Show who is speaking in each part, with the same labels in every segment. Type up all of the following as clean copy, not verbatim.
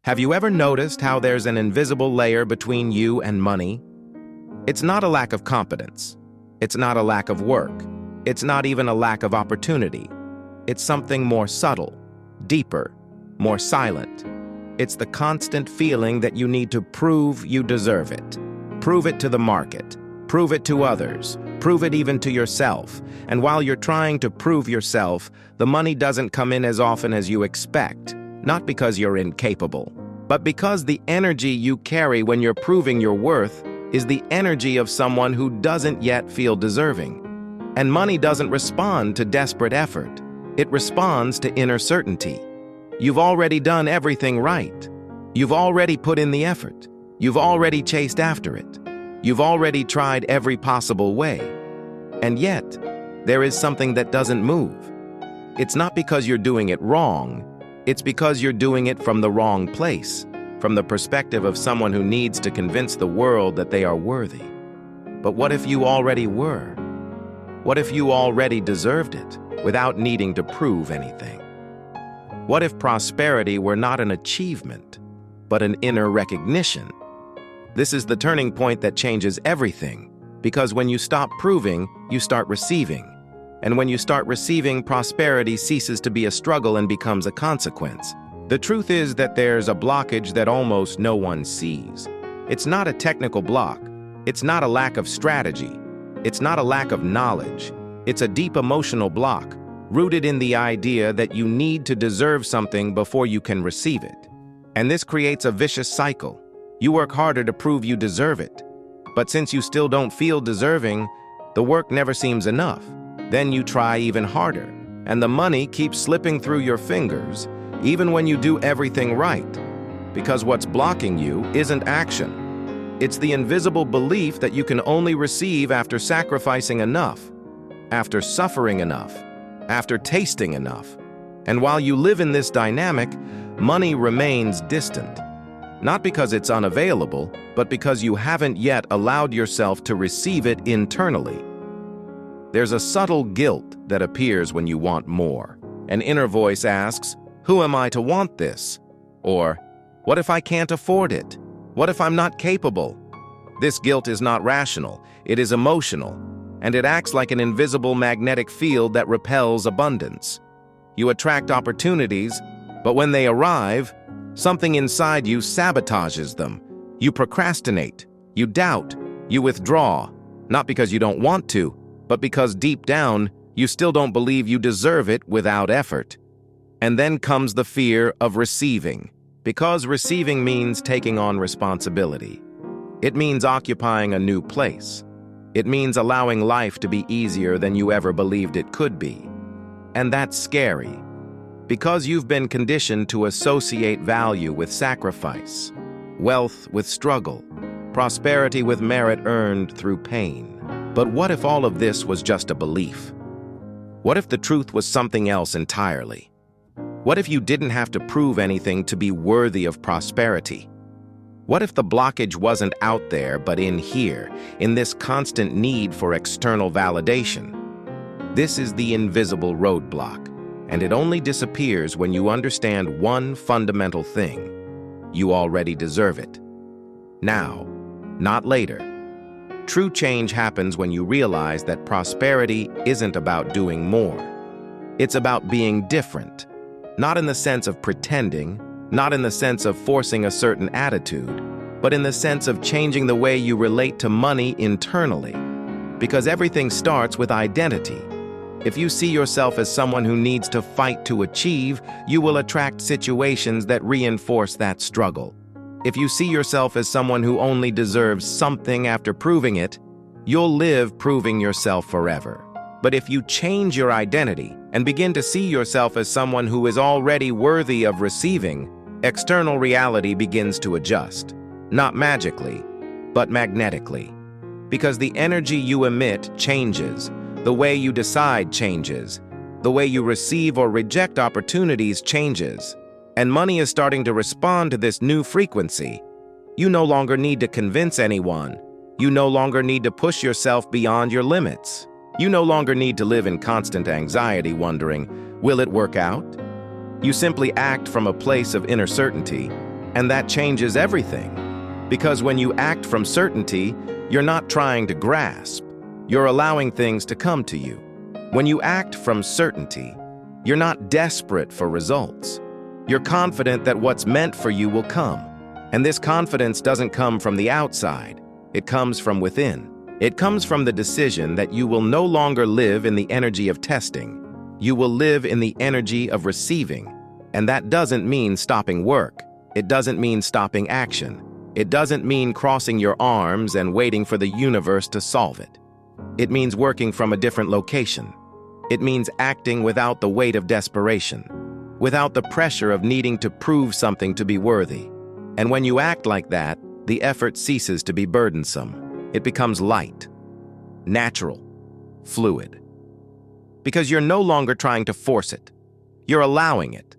Speaker 1: Have you ever noticed how there's an invisible layer between you and money? It's not a lack of competence. It's not a lack of work. It's not even a lack of opportunity. It's something more subtle, deeper, more silent. It's the constant feeling that you need to prove you deserve it. Prove it to the market. Prove it to others. Prove it even to yourself. And while you're trying to prove yourself, the money doesn't come in as often as you expect. Not because you're incapable, but because the energy you carry when you're proving your worth is the energy of someone who doesn't yet feel deserving. And money doesn't respond to desperate effort. It responds to inner certainty. You've already done everything right. You've already put in the effort. You've already chased after it. You've already tried every possible way. And yet, there is something that doesn't move. It's not because you're doing it wrong. It's because you're doing it from the wrong place, from the perspective of someone who needs to convince the world that they are worthy. But what if you already were? What if you already deserved it without needing to prove anything? What if prosperity were not an achievement, but an inner recognition? This is the turning point that changes everything, because when you stop proving, you start receiving. And when you start receiving, prosperity ceases to be a struggle and becomes a consequence. The truth is that there's a blockage that almost no one sees. It's not a technical block. It's not a lack of strategy. It's not a lack of knowledge. It's a deep emotional block, rooted in the idea that you need to deserve something before you can receive it. And this creates a vicious cycle. You work harder to prove you deserve it. But since you still don't feel deserving, the work never seems enough. Then you try even harder, and the money keeps slipping through your fingers, even when you do everything right. Because what's blocking you isn't action. It's the invisible belief that you can only receive after sacrificing enough, after suffering enough, after tasting enough. And while you live in this dynamic, money remains distant. Not because it's unavailable, but because you haven't yet allowed yourself to receive it internally. There's a subtle guilt that appears when you want more. An inner voice asks, "Who am I to want this?" Or, "What if I can't afford it? What if I'm not capable?" This guilt is not rational, it is emotional, and it acts like an invisible magnetic field that repels abundance. You attract opportunities, but when they arrive, something inside you sabotages them. You procrastinate, you doubt, you withdraw, not because you don't want to, but because deep down, you still don't believe you deserve it without effort. And then comes the fear of receiving, because receiving means taking on responsibility. It means occupying a new place. It means allowing life to be easier than you ever believed it could be. And that's scary, because you've been conditioned to associate value with sacrifice, wealth with struggle, prosperity with merit earned through pain. But what if all of this was just a belief? What if the truth was something else entirely? What if you didn't have to prove anything to be worthy of prosperity? What if the blockage wasn't out there but in here, in this constant need for external validation? This is the invisible roadblock, and it only disappears when you understand one fundamental thing. You already deserve it. Now, not later. True change happens when you realize that prosperity isn't about doing more. It's about being different. Not in the sense of pretending, not in the sense of forcing a certain attitude, but in the sense of changing the way you relate to money internally. Because everything starts with identity. If you see yourself as someone who needs to fight to achieve, you will attract situations that reinforce that struggle. If you see yourself as someone who only deserves something after proving it, you'll live proving yourself forever. But if you change your identity and begin to see yourself as someone who is already worthy of receiving, external reality begins to adjust. Not magically, but magnetically. Because the energy you emit changes, the way you decide changes, the way you receive or reject opportunities changes. And money is starting to respond to this new frequency. You no longer need to convince anyone. You no longer need to push yourself beyond your limits. You no longer need to live in constant anxiety wondering, will it work out? You simply act from a place of inner certainty, And that changes everything. Because when you act from certainty, you're not trying to grasp. You're allowing things to come to you. When you act from certainty, you're not desperate for results. You're confident that what's meant for you will come. And this confidence doesn't come from the outside. It comes from within. It comes from the decision that you will no longer live in the energy of testing. You will live in the energy of receiving. And that doesn't mean stopping work. It doesn't mean stopping action. It doesn't mean crossing your arms and waiting for the universe to solve it. It means working from a different location. It means acting without the weight of desperation, without the pressure of needing to prove something to be worthy. And when you act like that, the effort ceases to be burdensome. It becomes light, natural, fluid. Because you're no longer trying to force it. You're allowing it.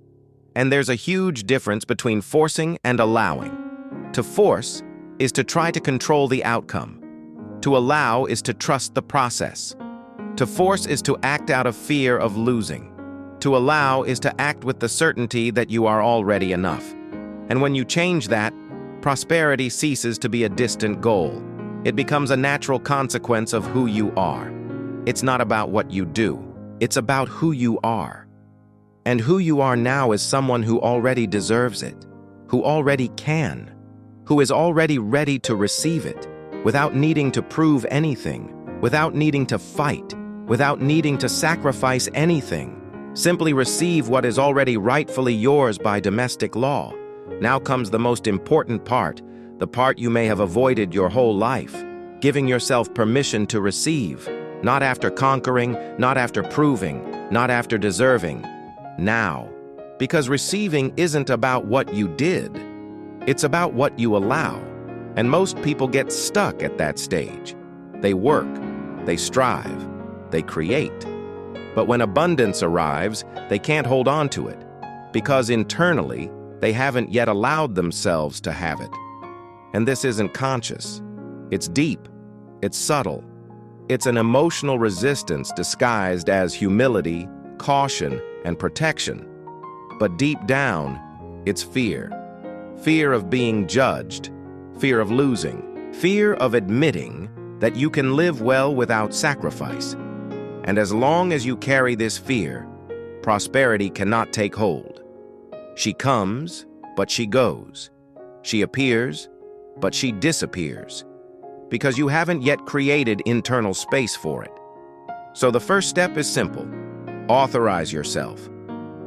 Speaker 1: And there's a huge difference between forcing and allowing. To force is to try to control the outcome. To allow is to trust the process. To force is to act out of fear of losing. To allow is to act with the certainty that you are already enough. And when you change that, prosperity ceases to be a distant goal. It becomes a natural consequence of who you are. It's not about what you do. It's about who you are. And who you are now is someone who already deserves it, who already can, who is already ready to receive it, without needing to prove anything, without needing to fight, without needing to sacrifice anything. Simply receive what is already rightfully yours by domestic law. Now comes the most important part, the part you may have avoided your whole life, giving yourself permission to receive, not after conquering, not after proving, not after deserving. Now, because receiving isn't about what you did, it's about what you allow. And most people get stuck at that stage. They work, they strive, they create. But when abundance arrives, they can't hold on to it, because internally, they haven't yet allowed themselves to have it. And this isn't conscious. It's deep. It's subtle. It's an emotional resistance disguised as humility, caution, and protection. But deep down, it's fear. Fear of being judged. Fear of losing. Fear of admitting that you can live well without sacrifice. And as long as you carry this fear, prosperity cannot take hold. She comes, but she goes. She appears, but she disappears, because you haven't yet created internal space for it. So the first step is simple. Authorize yourself.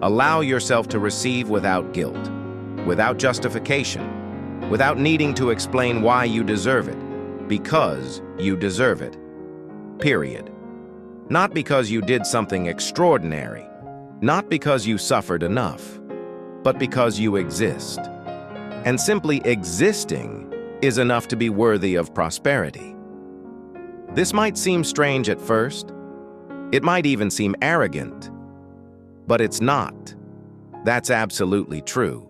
Speaker 1: Allow yourself to receive without guilt, without justification, without needing to explain why you deserve it, because you deserve it. Period. Not because you did something extraordinary, not because you suffered enough, but because you exist. And simply existing is enough to be worthy of prosperity. This might seem strange at first. It might even seem arrogant. But it's not. That's absolutely true.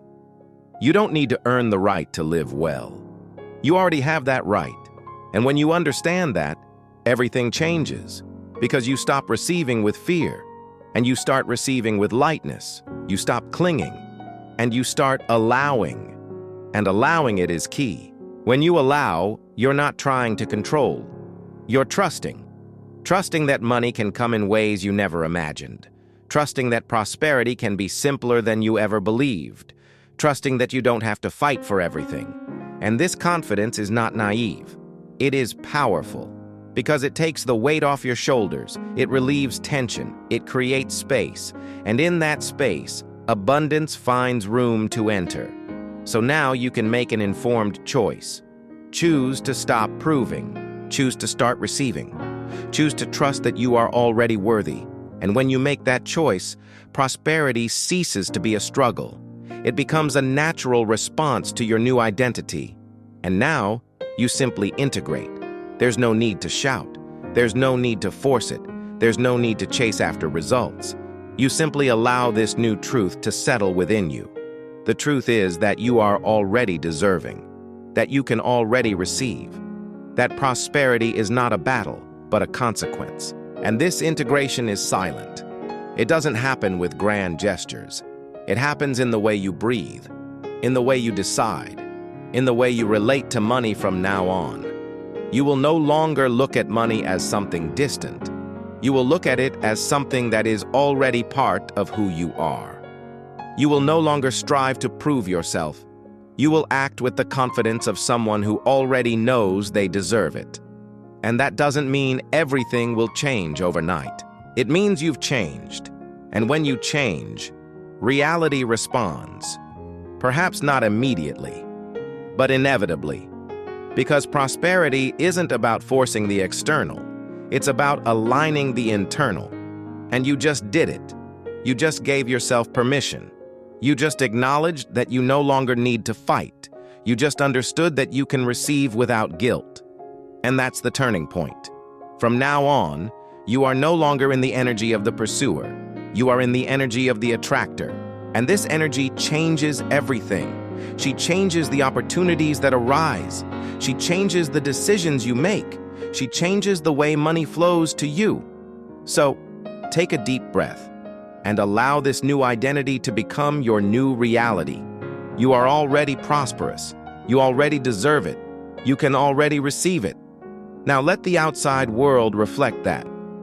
Speaker 1: You don't need to earn the right to live well. You already have that right. And when you understand that, everything changes, because you stop receiving with fear, and you start receiving with lightness. You stop clinging, and you start allowing. And allowing it is key. When you allow, you're not trying to control. You're trusting. Trusting that money can come in ways you never imagined. Trusting that prosperity can be simpler than you ever believed. Trusting that you don't have to fight for everything. And this confidence is not naive. It is powerful, because it takes the weight off your shoulders. It relieves tension. It creates space. And in that space, abundance finds room to enter. So now you can make an informed choice. Choose to stop proving. Choose to start receiving. Choose to trust that you are already worthy. And when you make that choice, prosperity ceases to be a struggle. It becomes a natural response to your new identity. And now, you simply integrate. There's no need to shout. There's no need to force it. There's no need to chase after results. You simply allow this new truth to settle within you. The truth is that you are already deserving, that you can already receive, that prosperity is not a battle, but a consequence. And this integration is silent. It doesn't happen with grand gestures. It happens in the way you breathe, in the way you decide, in the way you relate to money from now on. You will no longer look at money as something distant. You will look at it as something that is already part of who you are. You will no longer strive to prove yourself. You will act with the confidence of someone who already knows they deserve it. And that doesn't mean everything will change overnight. It means you've changed. And when you change, reality responds. Perhaps not immediately, but inevitably. Because prosperity isn't about forcing the external. It's about aligning the internal. And you just did it. You just gave yourself permission. You just acknowledged that you no longer need to fight. You just understood that you can receive without guilt. And that's the turning point. From now on, you are no longer in the energy of the pursuer. You are in the energy of the attractor. And this energy changes everything. She changes the opportunities that arise. She changes the decisions you make. She changes the way money flows to you. So, take a deep breath and allow this new identity to become your new reality. You are already prosperous. You already deserve it. You can already receive it. Now let the outside world reflect that.